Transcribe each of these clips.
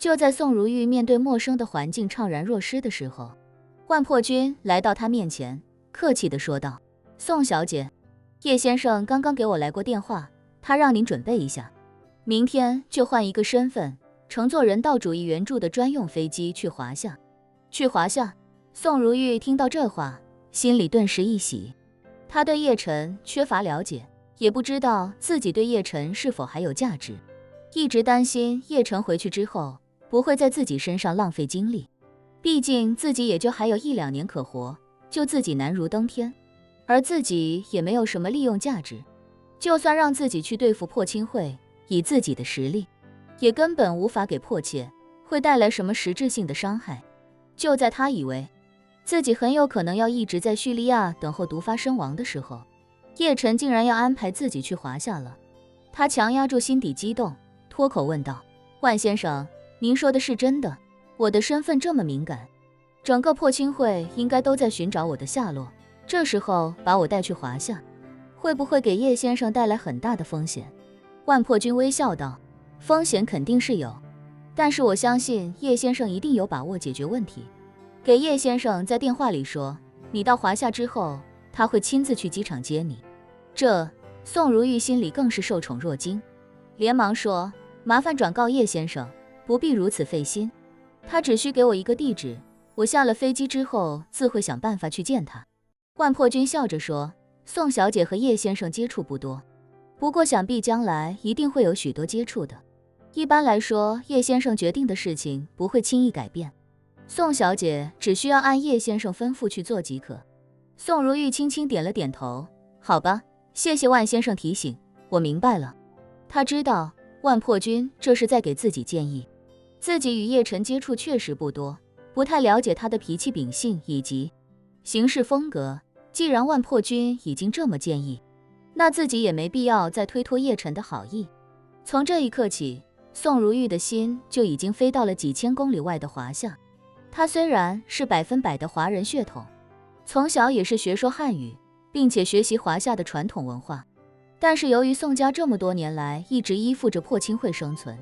就在宋如玉面对陌生的环境怅然若失的时候，万破军来到他面前，客气地说道：“宋小姐，叶先生刚刚给我来过电话，他让您准备一下，明天就换一个身份，乘坐人道主义援助的专用飞机去华夏。”去华夏？宋如玉听到这话，心里顿时一喜。他对叶晨缺乏了解，也不知道自己对叶晨是否还有价值，一直担心叶晨回去之后不会在自己身上浪费精力，毕竟自己也就还有1-2年可活，就自己难如登天，而自己也没有什么利用价值，就算让自己去对付破清会，以自己的实力，也根本无法给迫切会带来什么实质性的伤害。就在他以为自己很有可能要一直在叙利亚等候毒发身亡的时候，叶晨竟然要安排自己去华夏了。他强压住心底激动，脱口问道：“万先生，您说的是真的？我的身份这么敏感，整个破清会应该都在寻找我的下落，这时候把我带去华夏，会不会给叶先生带来很大的风险？”万破军微笑道：“风险肯定是有，但是我相信叶先生一定有把握解决问题。给叶先生在电话里说，你到华夏之后，他会亲自去机场接你。”这宋如玉心里更是受宠若惊，连忙说：“麻烦转告叶先生，不必如此费心，他只需给我一个地址，我下了飞机之后自会想办法去见他。”万破军笑着说：“宋小姐和叶先生接触不多，不过想必将来一定会有许多接触的。一般来说，叶先生决定的事情不会轻易改变，宋小姐只需要按叶先生吩咐去做即可。”宋如玉轻轻点了点头：“好吧，谢谢万先生提醒，我明白了。”他知道万破军这是在给自己建议，自己与叶晨接触确实不多，不太了解他的脾气秉性以及行事风格。既然万破军已经这么建议，那自己也没必要再推脱叶晨的好意。从这一刻起，宋如玉的心就已经飞到了几千公里外的华夏。他虽然是100%的华人血统，从小也是学说汉语，并且学习华夏的传统文化，但是由于宋家这么多年来一直依附着破清会生存，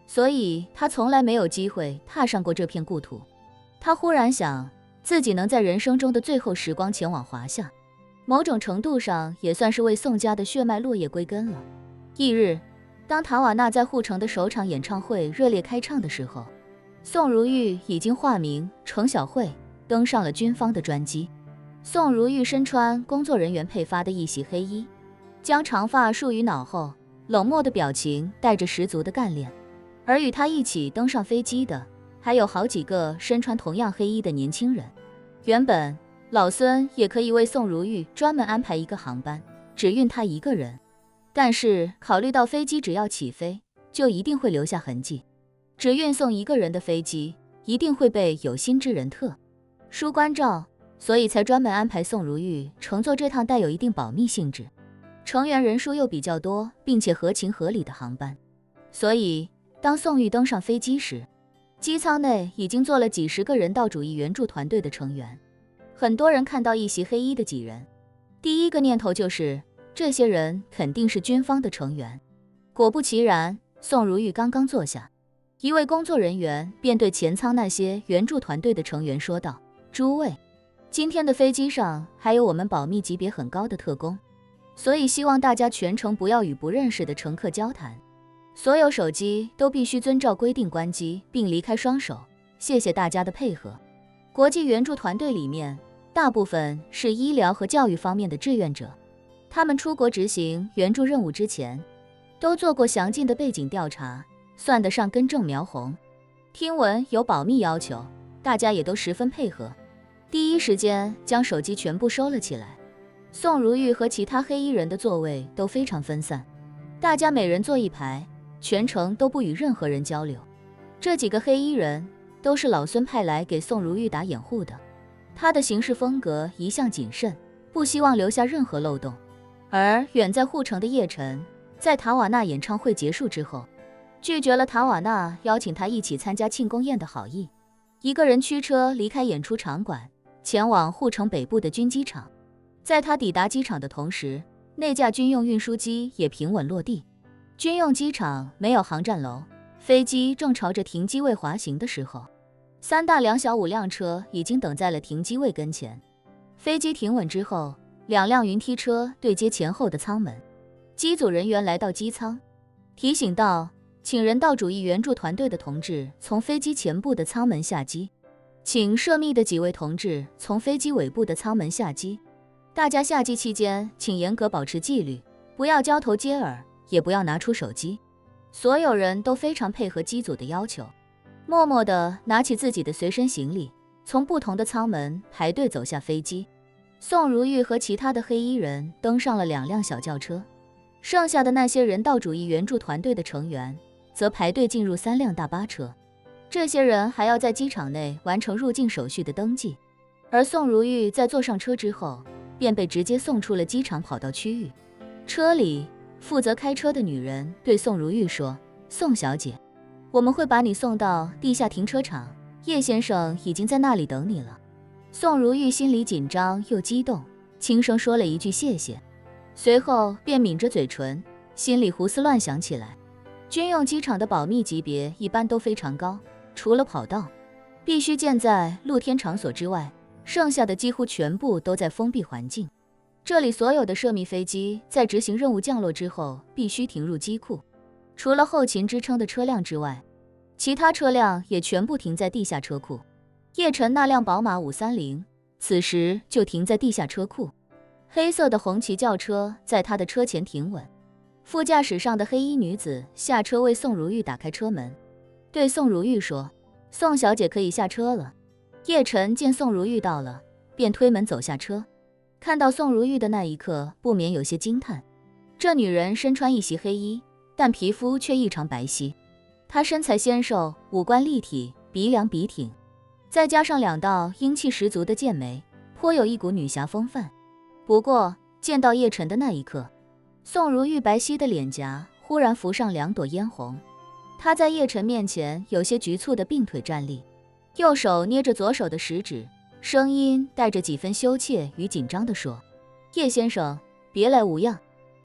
所以他从来没有机会踏上过这片故土。他忽然想，自己能在人生中的最后时光前往华夏，某种程度上也算是为宋家的血脉落叶归根了。翌日，当塔瓦纳在护城的首场演唱会热烈开唱的时候，宋如玉已经化名程小慧登上了军方的专机。宋如玉身穿工作人员配发的一袭黑衣，将长发束于脑后，冷漠的表情带着十足的干练。而与他一起登上飞机的还有好几个身穿同样黑衣的年轻人。原本老孙也可以为宋如玉专门安排一个航班，只运他一个人，但是考虑到飞机只要起飞就一定会留下痕迹，只运送一个人的飞机一定会被有心之人特殊关照，所以才专门安排宋如玉乘坐这趟带有一定保密性质、成员人数又比较多并且合情合理的航班。所以当宋玉登上飞机时，机舱内已经坐了几十个人道主义援助团队的成员。很多人看到一袭黑衣的几人，第一个念头就是这些人肯定是军方的成员。果不其然，宋如玉刚刚坐下，一位工作人员便对前舱那些援助团队的成员说道：“诸位，今天的飞机上还有我们保密级别很高的特工，所以希望大家全程不要与不认识的乘客交谈，所有手机都必须遵照规定关机并离开双手，谢谢大家的配合。”国际援助团队里面，大部分是医疗和教育方面的志愿者，他们出国执行援助任务之前，都做过详尽的背景调查，算得上根正苗红。听闻有保密要求，大家也都十分配合，第一时间将手机全部收了起来。宋如玉和其他黑衣人的座位都非常分散，大家每人坐一排，全程都不与任何人交流。这几个黑衣人都是老孙派来给宋如玉打掩护的，他的行事风格一向谨慎，不希望留下任何漏洞。而远在护城的叶晨，在塔瓦纳演唱会结束之后，拒绝了塔瓦纳邀请他一起参加庆功宴的好意，一个人驱车离开演出场馆，前往护城北部的军机场。在他抵达机场的同时，那架军用运输机也平稳落地。军用机场没有航站楼，飞机正朝着停机位滑行的时候，3大2小5辆车已经等在了停机位跟前。飞机停稳之后，2辆云梯车对接前后的舱门，机组人员来到机舱，提醒道：请人道主义援助团队的同志从飞机前部的舱门下机，请涉密的几位同志从飞机尾部的舱门下机。大家下机期间请严格保持纪律，不要交头接耳，也不要拿出手机。所有人都非常配合机组的要求，默默地拿起自己的随身行李，从不同的舱门排队走下飞机。宋如玉和其他的黑衣人登上了2辆小轿车，剩下的那些人道主义援助团队的成员则排队进入3辆大巴车。这些人还要在机场内完成入境手续的登记，而宋如玉在坐上车之后便被直接送出了机场跑道区域。车里负责开车的女人对宋如玉说：宋小姐，我们会把你送到地下停车场，叶先生已经在那里等你了。宋如玉心里紧张又激动，轻声说了一句谢谢，随后便抿着嘴唇，心里胡思乱想起来。军用机场的保密级别一般都非常高，除了跑道必须建在露天场所之外，剩下的几乎全部都在封闭环境。这里所有的涉密飞机在执行任务降落之后必须停入机库，除了后勤支撑的车辆之外，其他车辆也全部停在地下车库。叶晨那辆宝马530此时就停在地下车库，黑色的红旗轿车在他的车前停稳。副驾驶上的黑衣女子下车为宋如玉打开车门，对宋如玉说：宋小姐可以下车了。叶晨见宋如玉到了，便推门走下车，看到宋如玉的那一刻不免有些惊叹。这女人身穿一袭黑衣，但皮肤却异常白皙，她身材纤瘦，五官立体，鼻梁笔挺，再加上2道英气十足的剑眉，颇有一股女侠风范。不过见到叶晨的那一刻，宋如玉白皙的脸颊忽然浮上2朵嫣红，她在叶晨面前有些局促的并腿站立，右手捏着左手的食指，声音带着几分羞怯与紧张地说：叶先生，别来无恙。